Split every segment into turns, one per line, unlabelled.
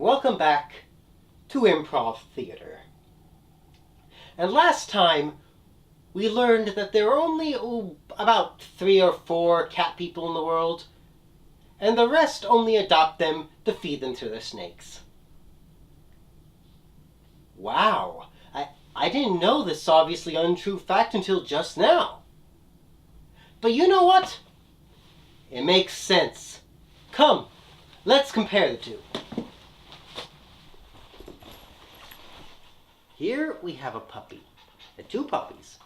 welcome back to Improv Theater. And last time, we learned that there are only about 3 or 4 cat people in the world, and the rest only adopt them to feed them to their snakes. Wow, I didn't know this obviously untrue fact until just now. But you know what? It makes sense. Come, let's compare the two. Here we have a puppy, and 2 puppies.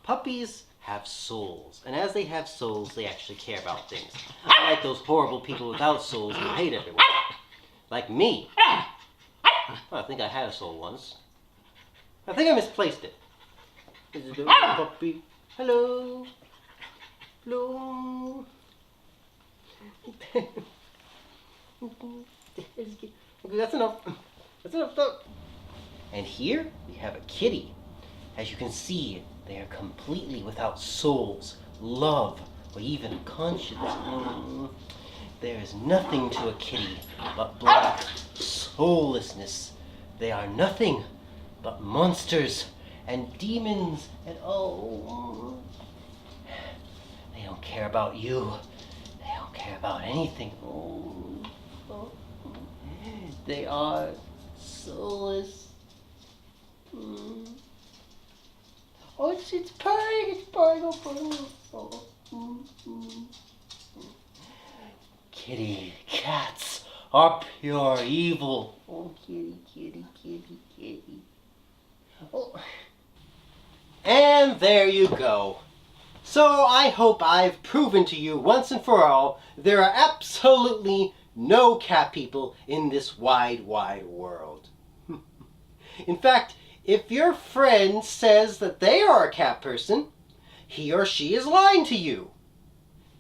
Puppies have souls, and as they have souls, they actually care about things. Unlike those horrible people without souls who hate everyone. Like me. Well, I think I had a soul once. I think I misplaced it. Is it a puppy? Hello? Hello? Okay, that's enough. That's enough. Stop. And here we have a kitty. As you can see, they are completely without souls, love, or even conscience. There is nothing to a kitty but black soullessness. They are nothing but monsters and demons and they don't care about you. They don't care about anything. They are soulless. Oh, it's purring, Kitty, cats are pure evil. Oh, kitty. Oh. And there you go. So I hope I've proven to you once and for all, there are absolutely no cat people in this wide, wide world. In fact, if your friend says that they are a cat person, he or she is lying to you.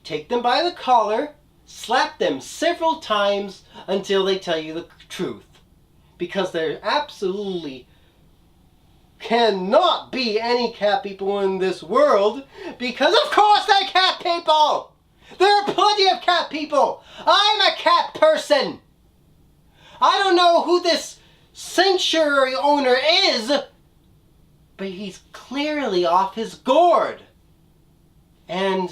Take them by the collar, slap them several times until they tell you the truth. Because there absolutely cannot be any cat people in this world, because of course they're cat people! There are plenty of cat people! I'm a cat person! I don't know who this sanctuary owner is, but he's clearly off his gourd. And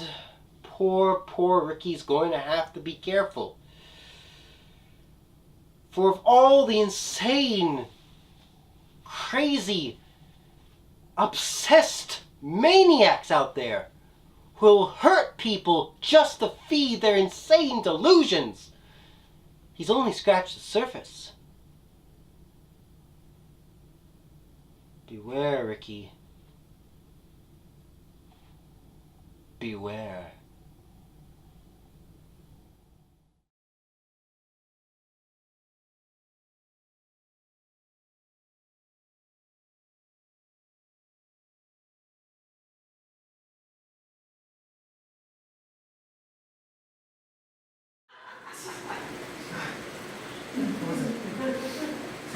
poor Ricky's going to have to be careful. For of all the insane, crazy, obsessed maniacs out there who will hurt people just to feed their insane delusions, he's only scratched the surface. Beware, Ricky. Beware.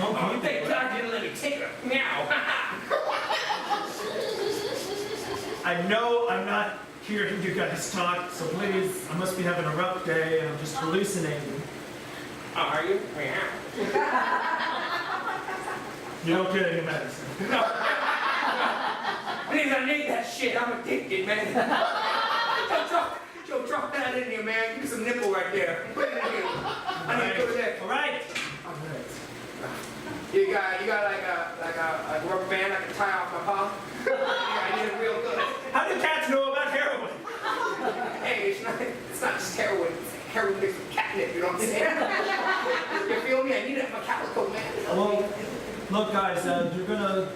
Oh, you think God didn't let me take her? Meow.
I know I'm not hearing you guys talk, so please, I must be having a rough day and I'm just hallucinating.
Oh, are you? Meow.
You don't get any medicine.
No. Please, I need that shit. I'm addicted, man. Yo, drop that in here, man. Give me some nipple right there. Put it in here. I need to go to that.
All right.
You got like a rubber band I can tie off my palm? Yeah, I need it real good.
How do cats know about heroin?
Hey, it's not just heroin. It's heroin mixed with catnip, you know what I'm saying? You feel me? I need it in my calico, man.
Well, look, guys, I'm gonna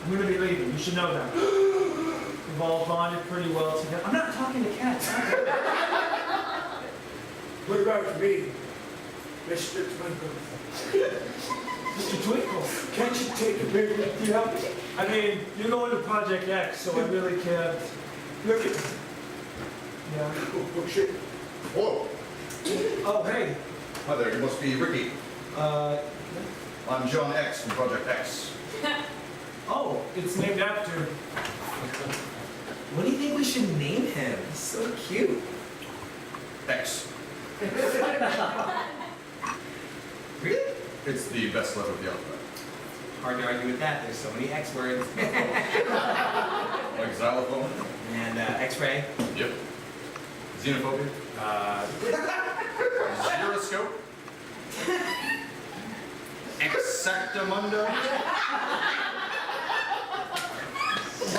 be leaving. You should know that. We've all bonded pretty well together. I'm not talking to cats.
What about me, Mr. Twinkle?
Mr. Twinkle,
Can't you take a big with you?
I mean, you're going to Project X, so I really can't.
Look at me.
Yeah.
Oh, shit. Whoa.
Oh, hey.
Hi there, you must be Ricky. I'm John X from Project X.
Oh, it's named after.
What do you think we should name him? He's so cute.
X.
Really?
It's the best letter of the alphabet.
Hard to argue with that. There's so many X words.
Like xylophone?
And X-ray.
Yep. Xenophobia? Gyroscope? Exactamundo?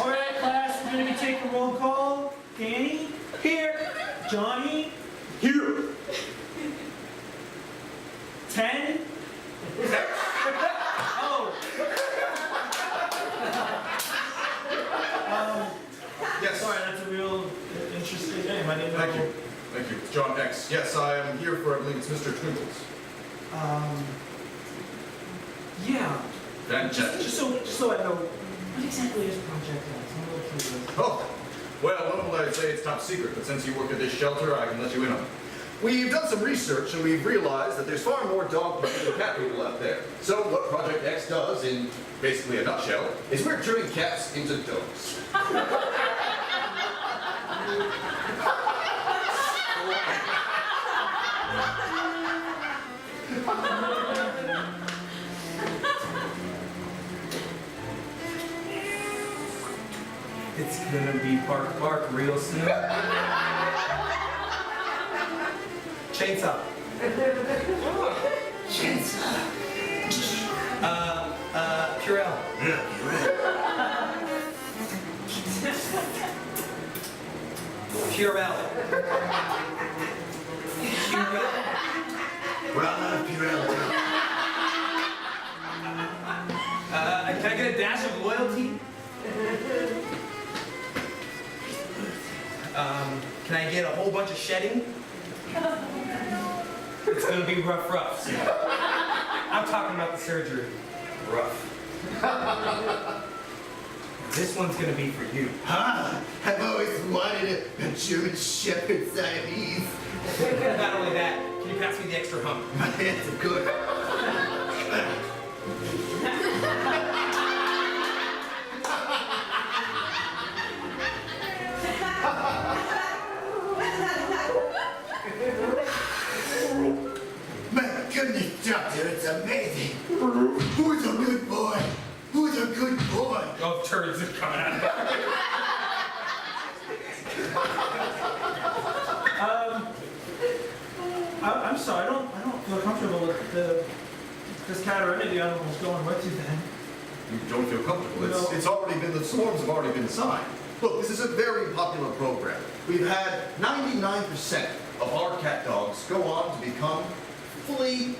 All right, class, we're going to be taking roll call. Danny? Here. Johnny?
Here!
10? Oh.
Yes.
Sorry, that's a real interesting name. I didn't know.
Thank you. Thank you. It's John X. Yes, I am here for, I believe it's Mr. Twinkles.
Yeah.
Fantastic.
Just so I know, what exactly is Project X? I'm a little curious.
Oh, well, normally I'd say it's top secret, but since you work at this shelter, I can let you in on it. We've done some research and we've realized that there's far more dog people than cat people out there. So what Project X does, in basically a nutshell, is we're turning cats into dogs.
It's gonna be bark bark real soon. Chainsaw.
Chainsaw.
Purell.
Yeah, you're right.
Purell. Purell.
We're all out of Purell.
Can I get a dash of loyalty? Can I get a whole bunch of shedding? It's gonna be rough. So. I'm talking about the surgery. Rough. This one's gonna be for you.
Ah, I've always wanted a German Shepherd Siamese.
Not only that, can you pass me the extra hump?
My hands are good. My goodness, Doctor, it's amazing. Who's a good boy? Who's a good boy?
Oh, turds are coming out of
I'm sorry, I don't feel comfortable with this cat or any of the animals going with you then.
You don't feel comfortable.
No.
It's already been, the swarms have already been signed. Look, this is a very popular program. We've had 99% of our cat dogs go on to become fully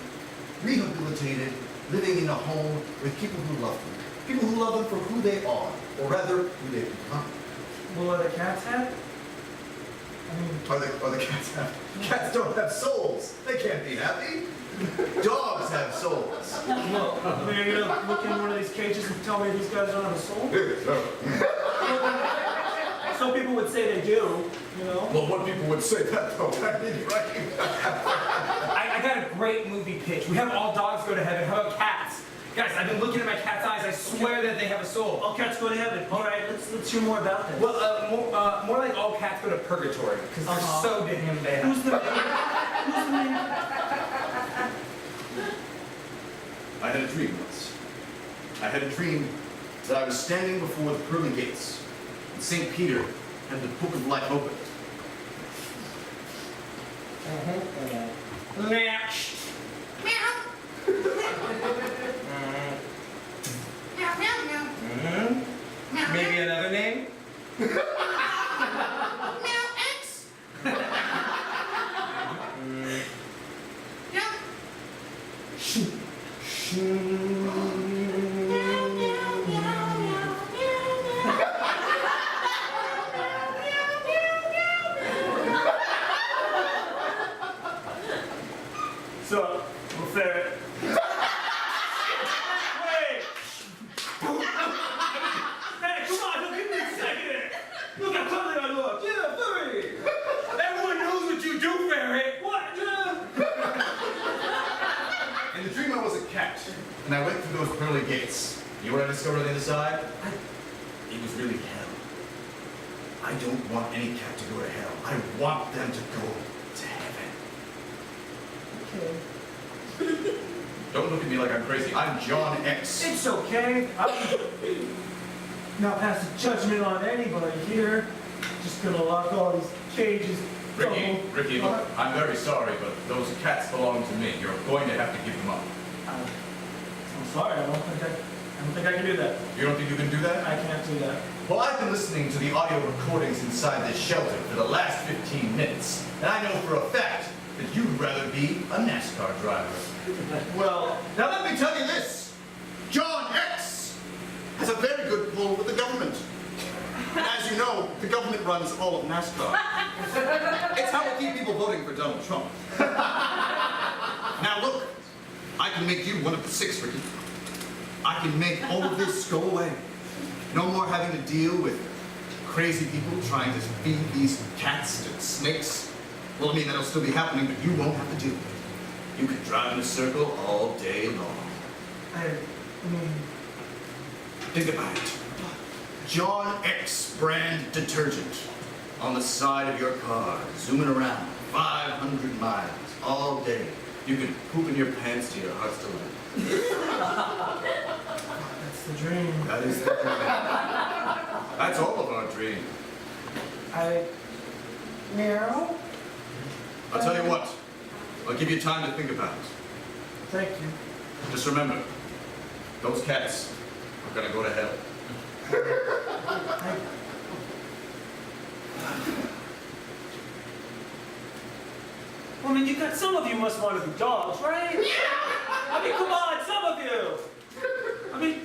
rehabilitated, living in a home with people who love them. People who love them for who they are, or rather, who they've become.
Will the cats have? I mean,
Are the cats happy? Cats don't have souls. They can't be happy. Dogs have souls.
well, I mean, are you gonna look in one of these cages and tell me these guys don't have a soul? Some people would say they do, you know?
Well, what people would say that though, that did right.
I got a great movie pitch. We have all dogs go to heaven. How about cats? Guys, I've been looking at my cat's eyes. I swear that they have a soul.
All cats go to heaven. All right, let's hear more about this.
Well, more like all cats go to purgatory because they're so damn bad.
Who's the main?
I had a dream once. I had a dream that I was standing before the pearly gates, and St. Peter had the book of life open.
Next. Maybe another name?
So, we'll ferret. Wait! Hey, come on, don't give me a second! Look how cuddly I look! Yeah, ferret!
Everyone knows what you do, Ferret!
What?
In the dream I was a cat, and I went through those pearly gates. You know what I discovered on the other side? It was really hell. I don't want any cat to go to hell. I want them to go to heaven.
Okay.
Don't look at me like I'm crazy. I'm John X.
It's okay. I'm not passing judgment on anybody here. Just gonna lock all these cages.
Ricky, look, I'm very sorry, but those cats belong to me. You're going to have to give them up.
I'm sorry. I don't think I can do that.
You don't think you can do that?
I can't do that.
Well, I've been listening to the audio recordings inside this shelter for the last 15 minutes, and I know for a fact that you'd rather be a NASCAR driver.
Well,
Now let me tell you this. John X has a very good pull with the government. And as you know, the government runs all of NASCAR. It's how we keep people voting for Donald Trump. Now look, I can make you one of the 6, Ricky. I can make all of this go away. No more having to deal with crazy people trying to feed these cats to snakes. Well, I mean, that'll still be happening, but you won't have to deal with it. You can drive in a circle all day long.
I mean,
Think about it. John X brand detergent on the side of your car, zooming around 500 miles all day. You can poop in your pants to your heart's delight.
that's the dream.
That is the dream. That's all of our dream.
Meow.
I'll tell you what. I'll give you time to think about it.
Thank you.
Just remember, those cats are gonna go to hell.
Well, I mean, some of you must want to be dogs, right? Yeah! I mean, come on, some of you! I mean,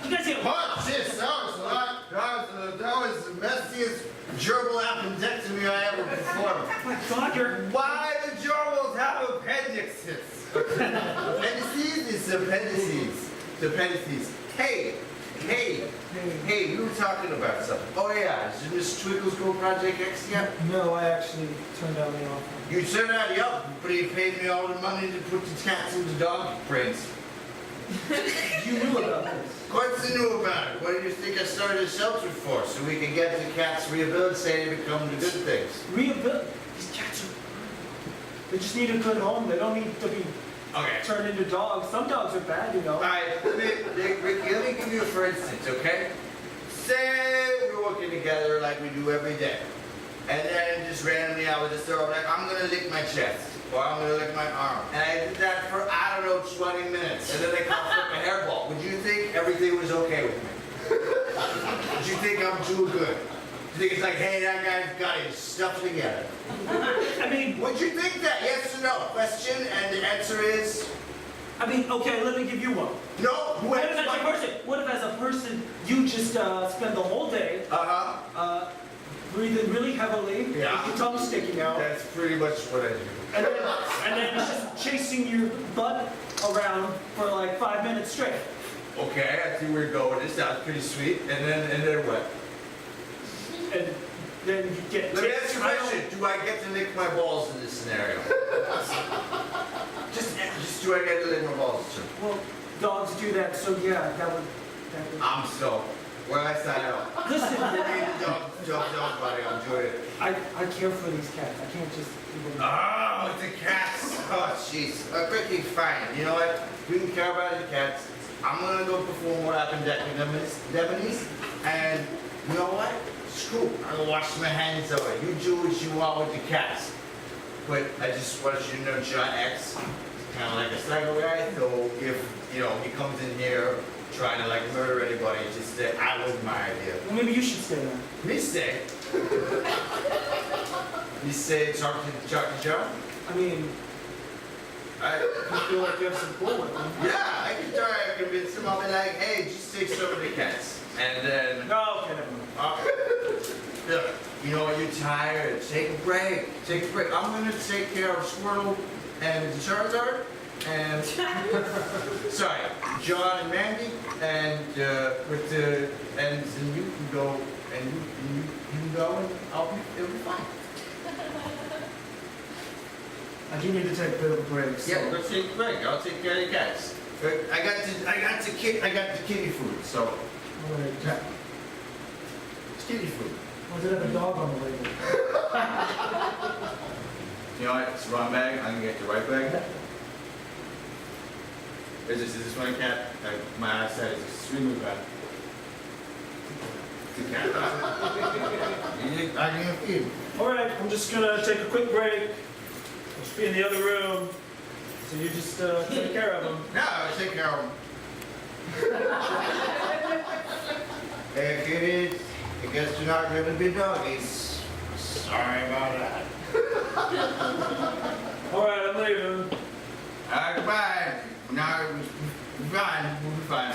you guys get...
What? Shit, that was the messiest gerbil appendectomy I ever performed.
My God, you're...
Why do gerbils have appendixes? Appendices is appendices. The appendices. Hey, we were talking about something. Oh yeah, did Mr. Twinkle's go Project X yet?
No, I actually turned down the offer.
You turned out, yup, but he paid me all the money to put the cats into dog brains.
You knew about this.
Of course I knew about it. What did you think I started a shelter for? So we could get the cats rehabilitated and become the good things.
These cats are... They just need a good home. They don't need to be
Okay.
turned into dogs. Some dogs are bad, you know.
Alright, Ricky, let me give you a for instance, okay? Say we're working together like we do every day. And then just randomly I would just throw like, I'm gonna lick my chest. Or I'm gonna lick my arm. And I did that for, I don't know, 20 minutes. And then they come flip a hairball. Would you think everything was okay with me? Would you think I'm too good? You think it's like, hey, that guy's got his stuff together?
I mean...
Would you think that? Yes or no? Question, and the answer is...
I mean, okay, let me give you one.
No,
What if as a person, you just spend the whole day breathing really heavily,
Yeah.
with your tongue sticking out,
That's pretty much what I do.
and then it's just chasing your butt around for like 5 minutes straight.
Okay, I see where you're going. This sounds pretty sweet. And then what?
And then you get...
Let me ask you a question. Do I get to lick my balls in this scenario? just do I get to lick my balls?
Well, dogs do that, so yeah, that would...
I'm so. Where I sign up.
Listen,
Dog, buddy. I'm doing it.
I care for these cats. I can't just...
Oh, the cats. Oh, jeez. Ricky, fine. You know what? We can care about the cats. I'm gonna go perform what happened at Lebanese. And you know what? It's cool. I'm gonna wash my hands of it. You do what you want with the cats. But I just want you to know John X is kind of like a psycho guy. So if, he comes in here trying to like murder anybody, just say, I wasn't my idea.
Well, maybe you should stay there.
Me stay. You say talk to John?
I mean,
I
feel like you have some pull with them.
Yeah, I can try to convince him. I'll be like, hey, just take some of the cats. And then,
No, okay, never mind.
look, you know what, you're tired. Take a break. I'm going to take care of Squirtle and Charizard. And, sorry, John and Mandy. And, and you can go, and you can go, and it'll be fine.
I do need to take a bit of a break. So.
Yeah, go take a break. I'll take care of the cats. I got the kitty food, so.
Alright.
It's kitty food.
Or did it have a dog on the label?
You know what? It's the wrong bag. I'm gonna get the right bag.
Is this one cat? My eyesight is extremely bad. It's a cat. I can't feed him.
All right, I'm just gonna take a quick break. I'll just be in the other room. So you just take care of him.
No, take care of him. Hey, kids. I guess you're not gonna be doggies. Sorry about that.
All right, I'm leaving.
Goodbye. No, we'll be fine. We'll be fine.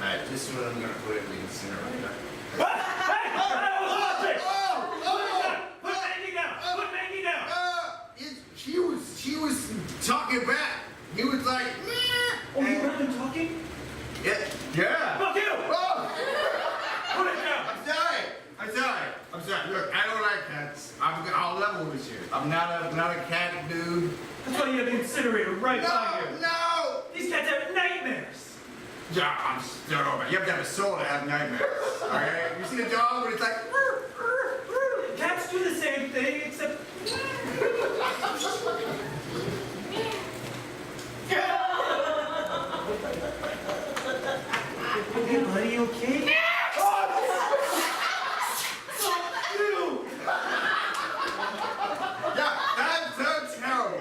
Alright, this is what I'm gonna put in the incinerator.
Put Maggie down! Put Maggie down!
She was talking back. He was like, meh.
Oh, you heard them talking?
Yeah.
Fuck you!
Oh,
Put it down!
I'm sorry. Look, I don't like cats. I'll level with you. I'm not a cat dude.
That's why you have the incinerator right by you.
No.
These cats have nightmares.
Yeah, I'm still over. You have to have a soul to have nightmares. Okay? You see the dog when it's like,
Cats do the same thing, except. Hey, buddy, you okay?
yeah, that's terrible.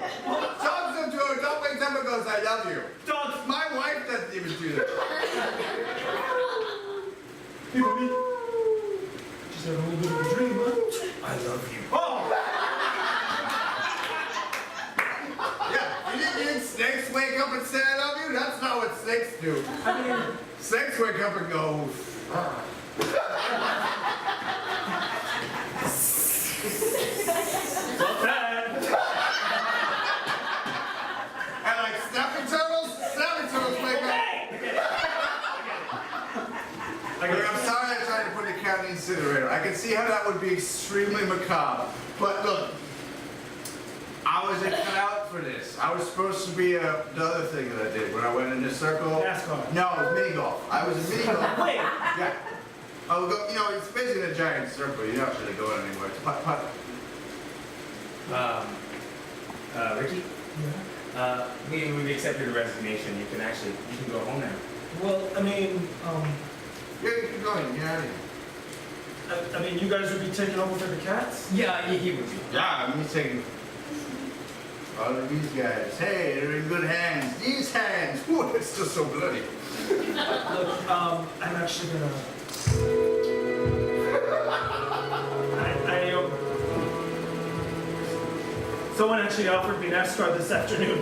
Dogs don't do it. Don't wake up and goes, I love you.
Dogs.
My wife doesn't even do that.
Hey, buddy. Just had a little bit of a dream, huh?
I love you.
Oh!
Yeah, you think snakes wake up and say I love you? That's not what snakes do.
I mean,
Snakes wake up and go,
not bad.
and like snapping turtles wake up. Look, I'm sorry I tried to put the cat in the incinerator. I can see how that would be extremely macabre. But look, I wasn't cut out for this. I was supposed to be the other thing that I did when I went in this circle.
NASCAR.
No, it was mini golf. I was a mini golf.
Wait.
Yeah. I would go, it's basically a giant circle. You're not really going anywhere. It's putt.
Ricky?
Yeah.
We've accepted a resignation. You can go home now.
Well, I mean,
Yeah, you keep going. Get out of here.
I mean, you guys would be taking over for the cats?
Yeah, he would be.
Yeah, I'm taking all of these guys. Hey, they're in good hands. These hands. Whew, it's still so bloody.
Look, I'm actually gonna. Someone actually offered me NASCAR this afternoon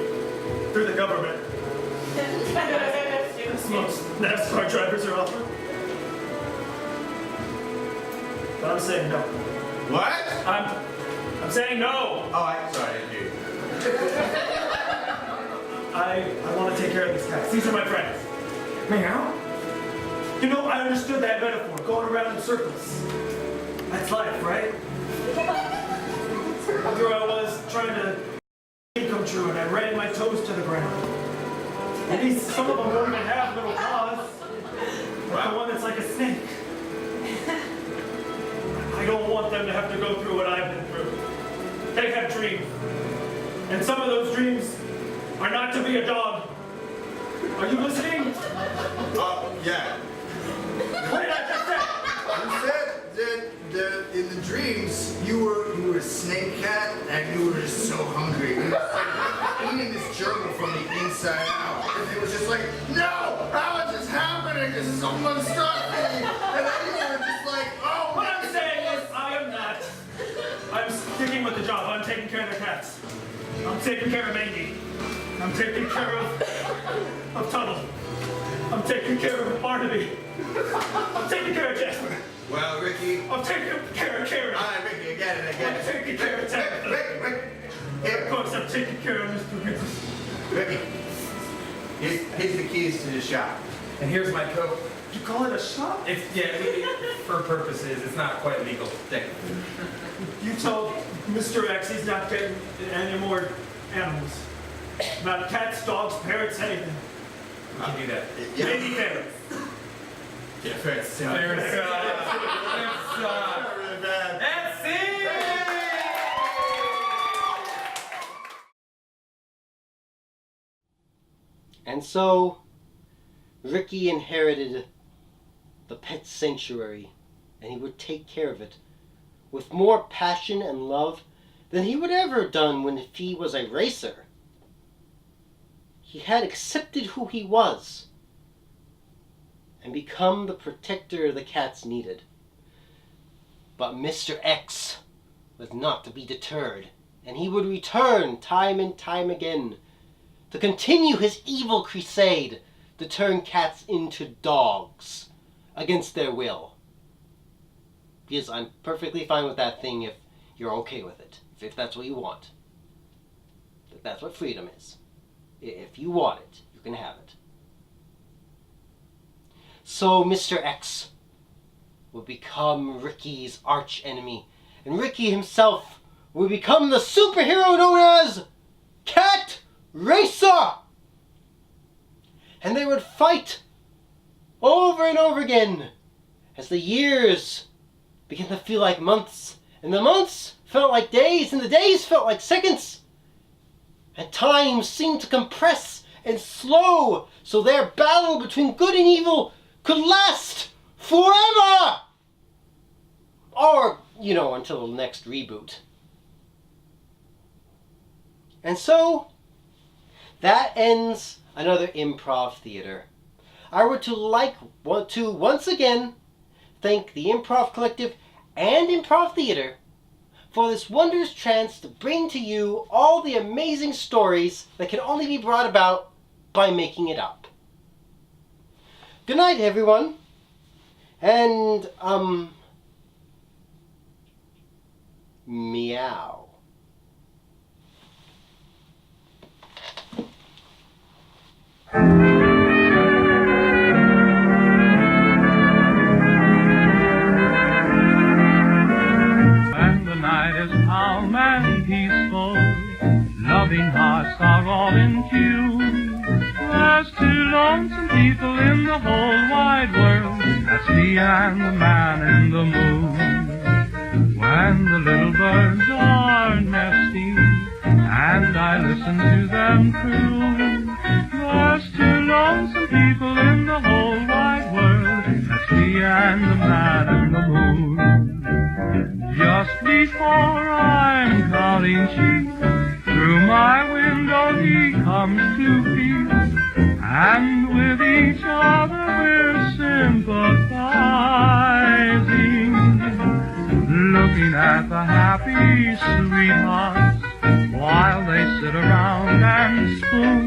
through the government. That's most NASCAR drivers are offered. But I'm saying no.
What?
I'm saying no.
Oh, I'm sorry, dude.
I want to take care of these cats. These are my friends.
Meow?
You know, I understood that metaphor, going around in circles. That's life, right? Here I was trying to come true, and I ran my toes to the ground. At least some of them don't even have little claws. Like the one that's like a snake. I don't want them to have to go through what I've been through. They have dreams. And some of those dreams are not to be a dog. Are you listening?
Oh, yeah.
What did I just say?
You said that in the dreams you were a snake cat and you were just so hungry. You were eating this journal from the inside out. And it was just like, no! How is this happening? This is so monstrosity! And then you were just like, oh!
What I'm saying is, I am not. I'm sticking with the job. I'm taking care of the cats. I'm taking care of Mangy. I'm taking care of Tuttle. I'm taking care of Barnaby. I'm taking care of Jasper.
Well, Ricky.
I'm taking care of Karen.
All right, Ricky, I get it.
I'm taking care of Tabitha.
Ricky.
Of course, I'm taking care of Mr. Rickles.
Ricky. Here's the keys to the shop.
And here's my coat.
You call it a shop?
It's, yeah, for purposes, it's not quite legal technically.
You told Mr. X, he's not getting any more animals. Not cats, dogs, parrots, anything.
We can do that.
Maybe ferrets.
Yeah, ferrets.
Ferrets.
That's it!
And so, Ricky inherited the pet sanctuary, and he would take care of it with more passion and love than he would ever have done when he was a racer. He had accepted who he was and become the protector the cats needed. But Mr. X was not to be deterred, and he would return time and time again to continue his evil crusade to turn cats into dogs against their will. Because I'm perfectly fine with that thing if you're okay with it, if that's what you want. If that's what freedom is. If you want it, you can have it. So Mr. X will become Ricky's arch enemy, and Ricky himself will become the superhero known as Cat Racer! And they would fight over and over again as the years began to feel like months, and the months felt like days, and the days felt like seconds, and time seemed to compress and slow so their battle between good and evil could last forever! Or, until the next reboot. And so, that ends another Improv Theater. I would want to once again thank the Improv Collective and Improv Theater for this wondrous chance to bring to you all the amazing stories that can only be brought about by making it up. Good night, everyone. And, meow.
And the night is calm and peaceful, loving hearts are all in tune. There's two lonesome people in the whole wide world, that's me and the man in the moon. When the little birds are nesting, and I listen to them croon, there's two lonesome people in the whole wide world, that's me and the man in the moon. Just before I'm counting sheep, through my window he comes to peep, and with each other we're sympathizing, looking at the happy sweethearts while they sit around and spoon.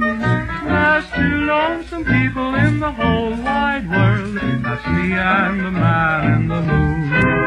There's two lonesome people in the whole wide world, that's me and the man in the moon.